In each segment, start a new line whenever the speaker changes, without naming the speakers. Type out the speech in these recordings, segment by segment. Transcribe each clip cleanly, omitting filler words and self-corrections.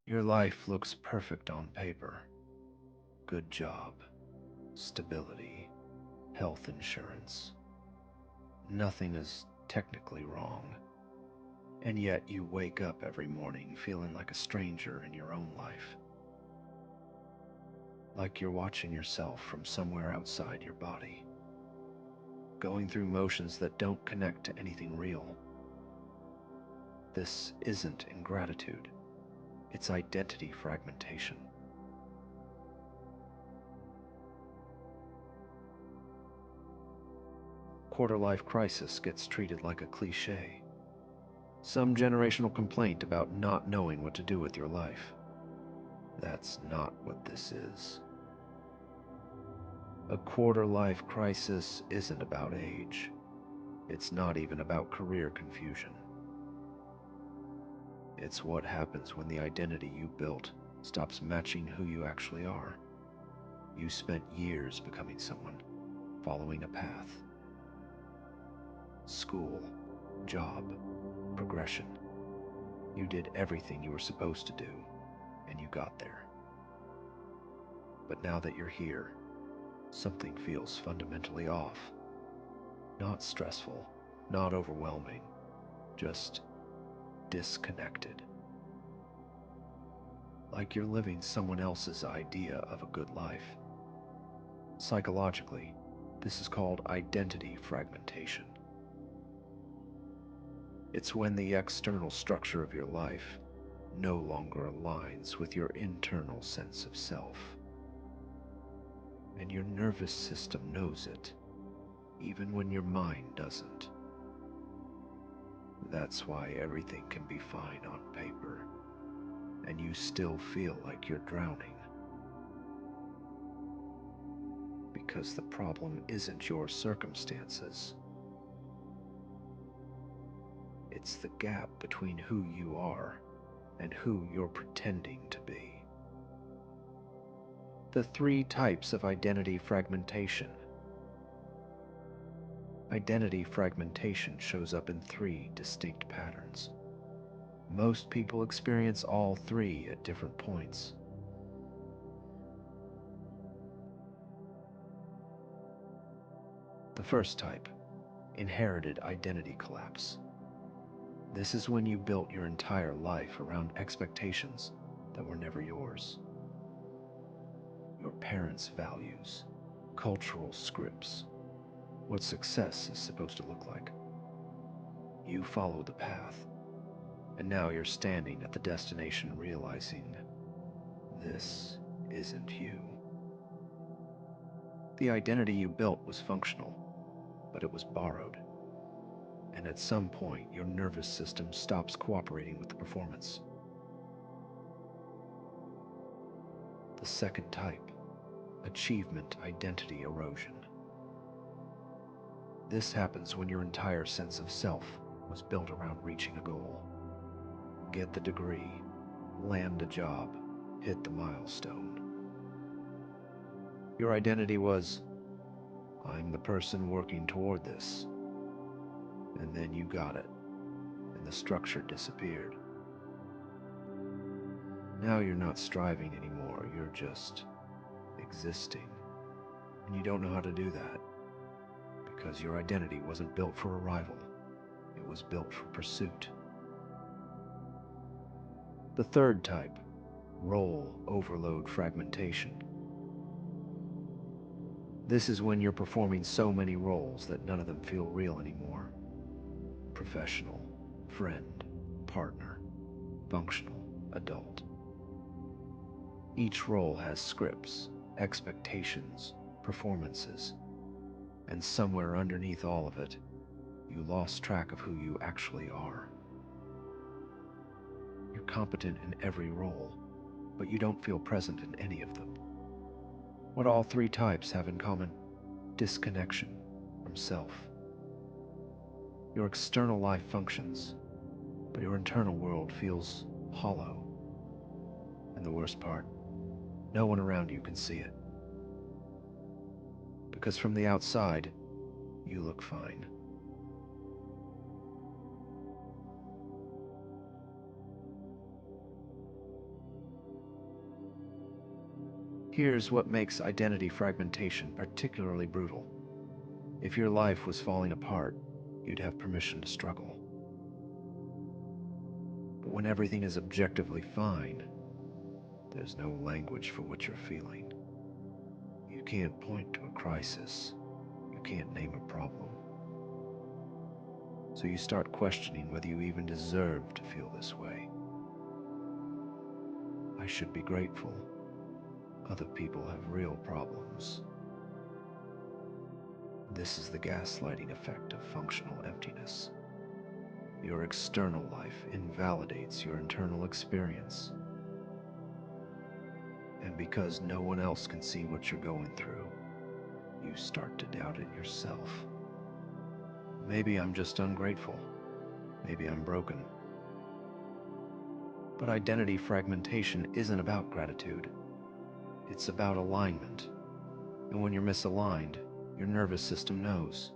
Your life looks perfect on paper. Good job, stability, health insurance. Nothing is technically wrong. And yet you wake up every morning feeling like a stranger in your own life. Like you're watching yourself from somewhere outside your body, going through motions that don't connect to anything real. This isn't ingratitude, it's identity fragmentation. Quarter-life crisis gets treated like a cliche, some generational complaint about not knowing what to do with your life. That's not what this is. A quarter-life crisis isn't about age. It's not even about career confusion. It's what happens when the identity you built stops matching who you actually are. You spent years becoming someone, following a path. School, job, progression. You did everything you were supposed to do, and you got there. But now that you're here, something feels fundamentally off. Not stressful, not overwhelming, just disconnected. Like you're living someone else's idea of a good life. Psychologically, this is called identity fragmentation. It's when the external structure of your life no longer aligns with your internal sense of self. And your nervous system knows it, even when your mind doesn't. That's why everything can be fine on paper, and you still feel like you're drowning. Because the problem isn't your circumstances. It's the gap between who you are and who you're pretending to be. The three types of identity fragmentation. Identity fragmentation shows up in three distinct patterns. Most people experience all three at different points. The first type, inherited identity collapse. This is when you built your entire life around expectations that were never yours. Your parents' values, cultural scripts, what success is supposed to look like. You followed the path, and now you're standing at the destination realizing this isn't you. The identity you built was functional, but it was borrowed. And at some point, your nervous system stops cooperating with the performance. The second type, achievement identity erosion. This happens when your entire sense of self was built around reaching a goal. Get the degree, land a job, hit the milestone. Your identity was, I'm the person working toward this. And then you got it, and the structure disappeared. Now you're not striving anymore, you're just existing. And you don't know how to do that, because your identity wasn't built for arrival, it was built for pursuit. The third type, role overload fragmentation. This is when you're performing so many roles that none of them feel real anymore. Professional, friend, partner, functional, adult. Each role has scripts, expectations, performances, and somewhere underneath all of it, you lost track of who you actually are. You're competent in every role, but you don't feel present in any of them. What all three types have in common? Disconnection from self. Your external life functions, but your internal world feels hollow. And the worst part, no one around you can see it. Because from the outside, you look fine. Here's what makes identity fragmentation particularly brutal. If your life was falling apart, you'd have permission to struggle. But when everything is objectively fine, there's no language for what you're feeling. You can't point to a crisis. You can't name a problem. So you start questioning whether you even deserve to feel this way. I should be grateful. Other people have real problems. This is the gaslighting effect of functional emptiness. Your external life invalidates your internal experience. And because no one else can see what you're going through, you start to doubt it yourself. Maybe I'm just ungrateful. Maybe I'm broken. But identity fragmentation isn't about gratitude. It's about alignment. And when you're misaligned, your nervous system knows.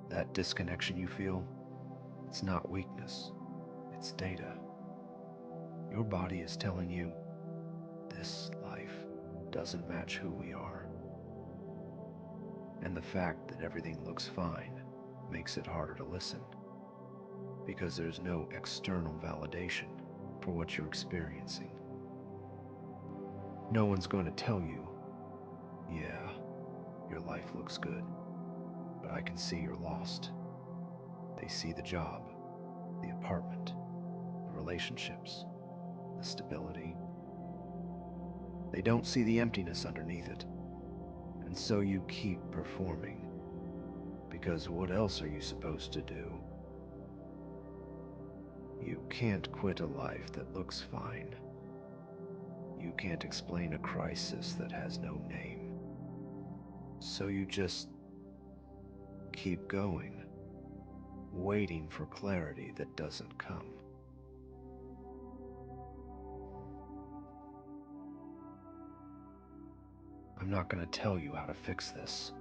That disconnection you feel, it's not weakness, it's data. Your body is telling you, this life doesn't match who we are. And the fact that everything looks fine makes it harder to listen, because there's no external validation for what you're experiencing. No one's going to tell you, yeah, your life looks good, but I can see you're lost. They see the job, the apartment, the relationships, the stability. They don't see the emptiness underneath it. And so you keep performing. Because what else are you supposed to do? You can't quit a life that looks fine. You can't explain a crisis that has no name. So you just keep going, waiting for clarity that doesn't come. I'm not going to tell you how to fix this,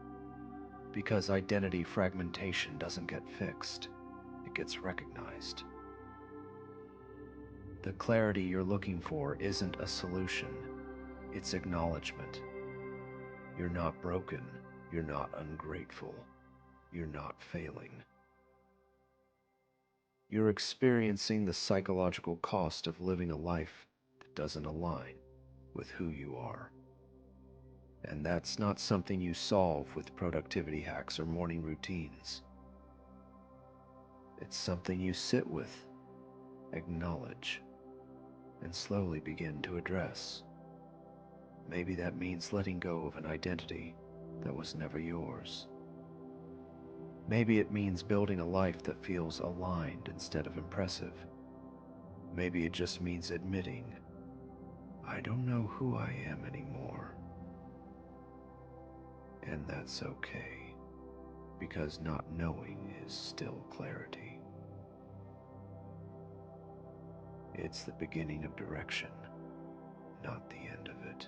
because identity fragmentation doesn't get fixed, it gets recognized. The clarity you're looking for isn't a solution, it's acknowledgement. You're not broken, you're not ungrateful, you're not failing. You're experiencing the psychological cost of living a life that doesn't align with who you are. And that's not something you solve with productivity hacks or morning routines. It's something you sit with, acknowledge, and slowly begin to address. Maybe that means letting go of an identity that was never yours. Maybe it means building a life that feels aligned instead of impressive. Maybe it just means admitting, I don't know who I am anymore. And that's okay, because not knowing is still clarity. It's the beginning of direction, not the end of it.